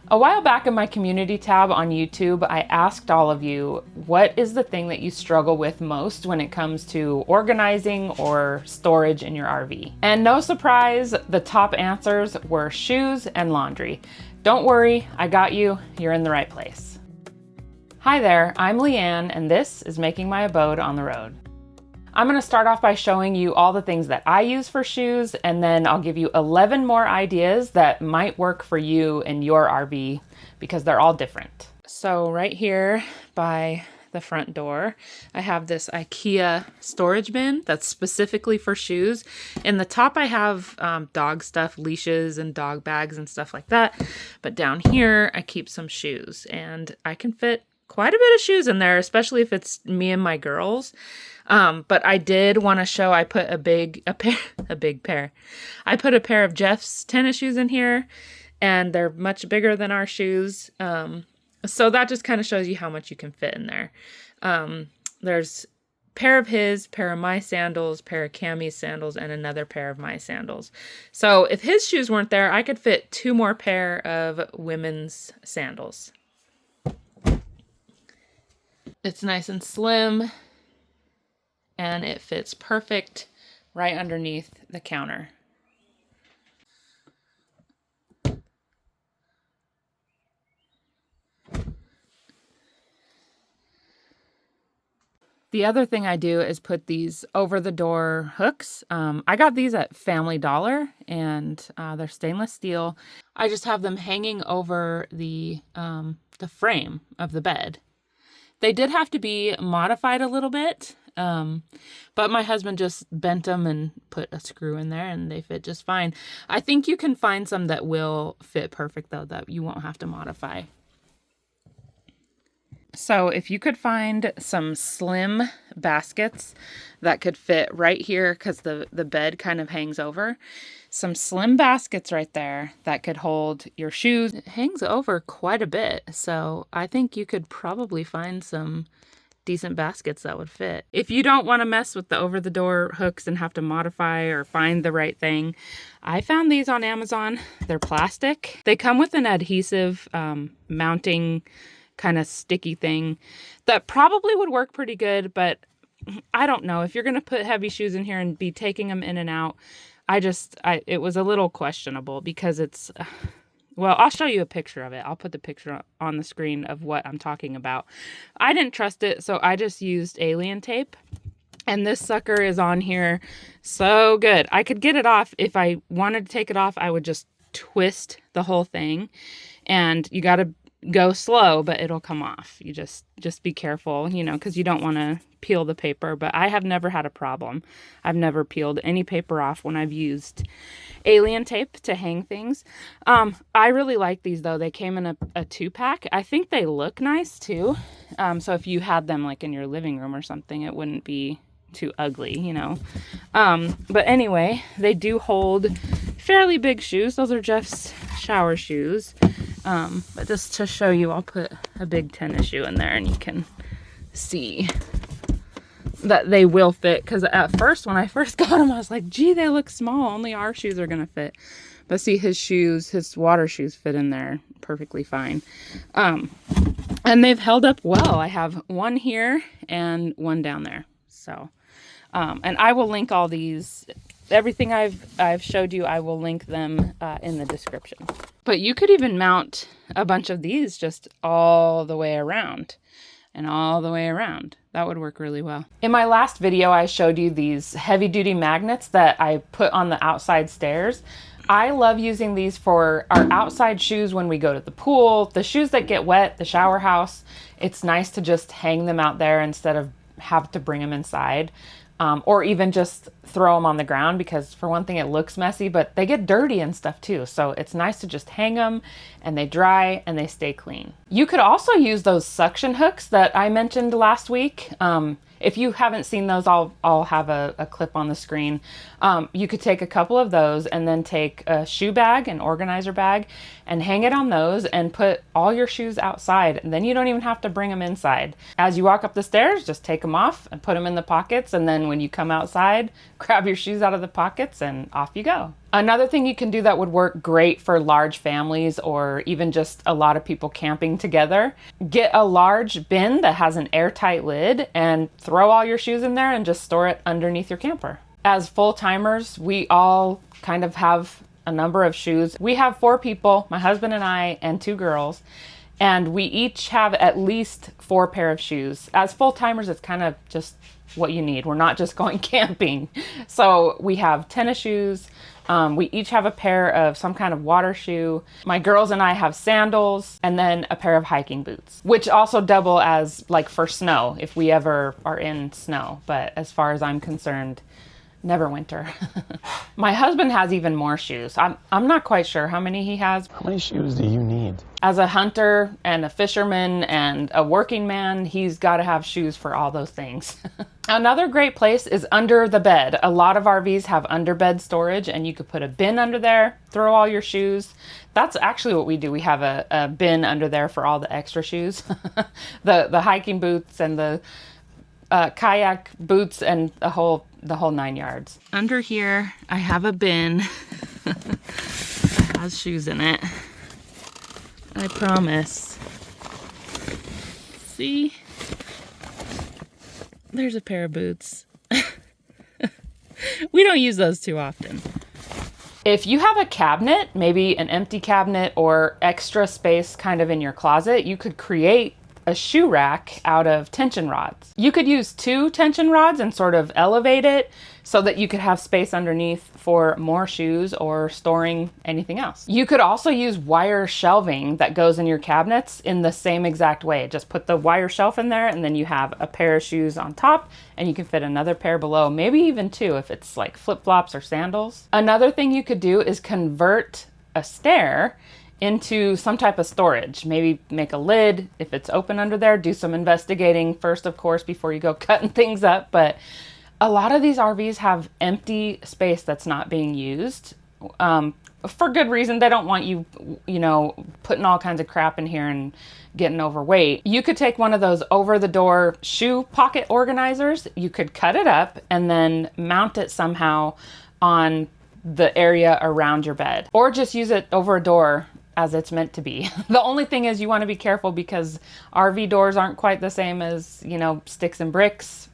A while back in my community tab on YouTube, I asked all of you, what is the thing that you struggle with most when it comes to organizing or storage in your RV? And no surprise, the top answers were shoes and laundry. Don't worry, I got you. You're in the right place. Hi there, I'm Leanne, and this is Making My Abode on the Road. I'm going to start off by showing you all the things that I use for shoes, and then I'll give you 11 more ideas that might work for you in your RV because they're all different. So right here by the front door, I have this IKEA storage bin that's specifically for shoes. In the top, I have dog stuff, leashes and dog bags and stuff like that. But down here, I keep some shoes, and I can fit quite a bit of shoes in there, especially if it's me and my girls. But I did want to show, I put a big pair. I put a pair of Jeff's tennis shoes in here, and they're much bigger than our shoes. So that just kind of shows you how much you can fit in there. There's pair of his, pair of my sandals, pair of Cammie's sandals, and another pair of my sandals. So if his shoes weren't there, I could fit 2 more pair of women's sandals. It's nice and slim, and it fits perfect right underneath the counter. The other thing I do is put these over-the-door hooks. I got these at Family Dollar, and they're stainless steel. I just have them hanging over the frame of the bed. They did have to be modified a little bit, but my husband just bent them and put a screw in there, and they fit just fine. I think you can find some that will fit perfect, though, that you won't have to modify. So if you could find some slim baskets that could fit right here, because the bed kind of hangs over, some slim baskets right there that could hold your shoes. It hangs over quite a bit, so I think you could probably find some decent baskets that would fit. If you don't want to mess with the over-the-door hooks and have to modify or find the right thing, I found these on Amazon. They're plastic. They come with an adhesive mounting kind of sticky thing that probably would work pretty good, but I don't know. If you're going to put heavy shoes in here and be taking them in and out, it was a little questionable because it's, well, I'll show you a picture of it. I'll put the picture on the screen of what I'm talking about. I didn't trust it, so I just used alien tape, and this sucker is on here so good. I could get it off. If I wanted to take it off, I would just twist the whole thing, and you got to go slow, but it'll come off. You just be careful, because you don't want to peel the paper, but I have never had a problem. I've never peeled any paper off when I've used alien tape to hang things. I really like these, though. They came in a 2-pack. I think they look nice too. So if you had them like in your living room or something, it wouldn't be too ugly, But anyway, they do hold fairly big shoes. Those are Jeff's shower shoes. But just to show you, I'll put a big tennis shoe in there, and you can see that they will fit. Because at first, when I first got them, I was like, gee, they look small. Only our shoes are going to fit. But see, his water shoes fit in there perfectly fine. And they've held up well. I have one here and one down there. So, and I will link all these. Everything I've showed you, I will link them in the description. But you could even mount a bunch of these just all the way around and all the way around. That would work really well. In my last video, I showed you these heavy-duty magnets that I put on the outside stairs. I love using these for our outside shoes when we go to the pool, the shoes that get wet, the shower house. It's nice to just hang them out there instead of have to bring them inside. Or even just throw them on the ground, because for one thing, it looks messy, but they get dirty and stuff too. So it's nice to just hang them, and they dry and they stay clean. You could also use those suction hooks that I mentioned last week. If you haven't seen those, I'll have a clip on the screen. You could take a couple of those and then take a shoe bag, an organizer bag, and hang it on those and put all your shoes outside. And then you don't even have to bring them inside. As you walk up the stairs, just take them off and put them in the pockets. And then when you come outside, grab your shoes out of the pockets and off you go. Another thing you can do that would work great for large families or even just a lot of people camping together, get a large bin that has an airtight lid and throw all your shoes in there and just store it underneath your camper. As full-timers, we all kind of have a number of shoes. We have 4 people, my husband and I, and 2 girls, and we each have at least 4 pair of shoes. As full-timers, it's kind of just what you need. We're not just going camping. So we have tennis shoes. We each have a pair of some kind of water shoe. My girls and I have sandals and then a pair of hiking boots, which also double as like for snow if we ever are in snow. But as far as I'm concerned, never winter. My husband has even more shoes. I'm not quite sure how many he has. How many shoes do you need? As a hunter and a fisherman and a working man, he's got to have shoes for all those things. Another great place is under the bed. A lot of RVs have underbed storage and you could put a bin under there, throw all your shoes. That's actually what we do. We have a bin under there for all the extra shoes. the hiking boots and the kayak boots and the whole 9 yards. Under here, I have a bin that has shoes in it. I promise. See? There's a pair of boots. We don't use those too often. If you have a cabinet, maybe an empty cabinet or extra space kind of in your closet, you could create a shoe rack out of tension rods. You could use 2 tension rods and sort of elevate it so that you could have space underneath for more shoes or storing anything else. You could also use wire shelving that goes in your cabinets in the same exact way. Just put the wire shelf in there and then you have a pair of shoes on top and you can fit another pair below, maybe even 2 if it's like flip-flops or sandals. Another thing you could do is convert a stair into some type of storage. Maybe make a lid if it's open under there. Do some investigating first, of course, before you go cutting things up. But a lot of these RVs have empty space that's not being used for good reason. They don't want you, putting all kinds of crap in here and getting overweight. You could take one of those over-the-door shoe pocket organizers. You could cut it up and then mount it somehow on the area around your bed, or just use it over a door as it's meant to be. The only thing is you want to be careful because RV doors aren't quite the same as, sticks and bricks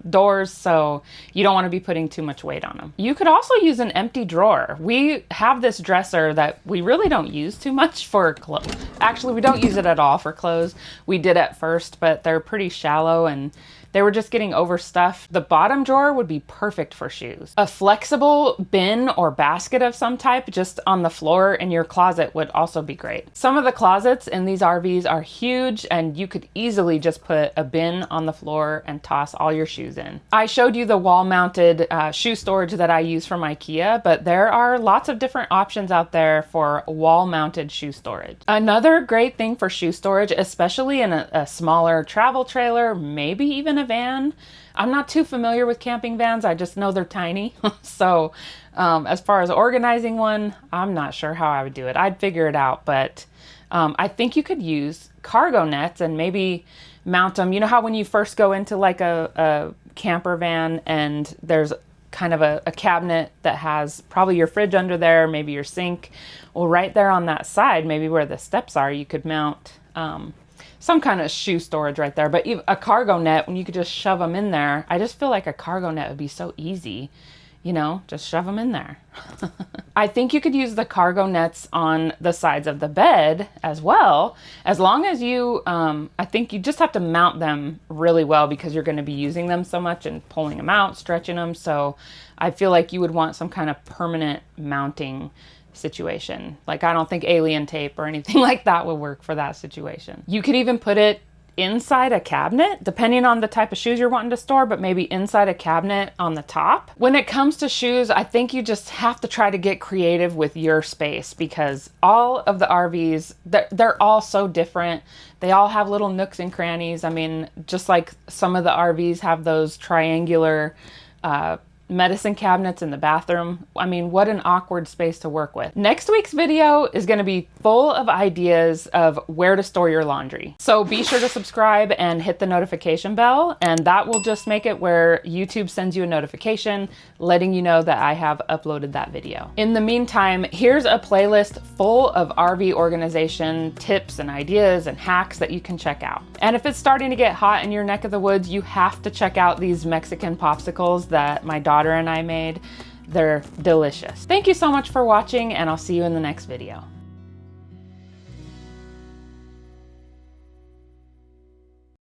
doors, so you don't want to be putting too much weight on them. You could also use an empty drawer. We have this dresser that we really don't use too much for clothes. Actually, we don't use it at all for clothes. We did at first, but they're pretty shallow and they were just getting overstuffed. The bottom drawer would be perfect for shoes. A flexible bin or basket of some type just on the floor in your closet would also be great. Some of the closets in these RVs are huge and you could easily just put a bin on the floor and toss all your shoes in. I showed you the wall-mounted shoe storage that I use from IKEA, but there are lots of different options out there for wall-mounted shoe storage. Another great thing for shoe storage, especially in a smaller travel trailer, maybe even a van. I'm not too familiar with camping vans. I just know they're tiny. So as far as organizing one, I'm not sure how I would do it. I'd figure it out, but I think you could use cargo nets and maybe mount them. You know how when you first go into like a camper van and there's kind of a cabinet that has probably your fridge under there, maybe your sink. Well, right there on that side, maybe where the steps are, you could mount some kind of shoe storage right there. But even a cargo net, when you could just shove them in there, I just feel like a cargo net would be so easy, just shove them in there. I think you could use the cargo nets on the sides of the bed as well, as long as you, I think you just have to mount them really well because you're going to be using them so much and pulling them out, stretching them. So I feel like you would want some kind of permanent mounting situation. Like I don't think alien tape or anything like that would work for that situation. You could even put it inside a cabinet, depending on the type of shoes you're wanting to store, but maybe inside a cabinet on the top. When it comes to shoes, I think you just have to try to get creative with your space because all of the RVs, they're all so different. They all have little nooks and crannies. I mean, just like some of the RVs have those triangular medicine cabinets in the bathroom. I mean, what an awkward space to work with. Next week's video is going to be full of ideas of where to store your laundry. So be sure to subscribe and hit the notification bell, and that will just make it where YouTube sends you a notification letting you know that I have uploaded that video. In the meantime, here's a playlist full of RV organization tips and ideas and hacks that you can check out. And if it's starting to get hot in your neck of the woods, you have to check out these Mexican popsicles that my daughter and I made. They're delicious. Thank you so much for watching, and I'll see you in the next video.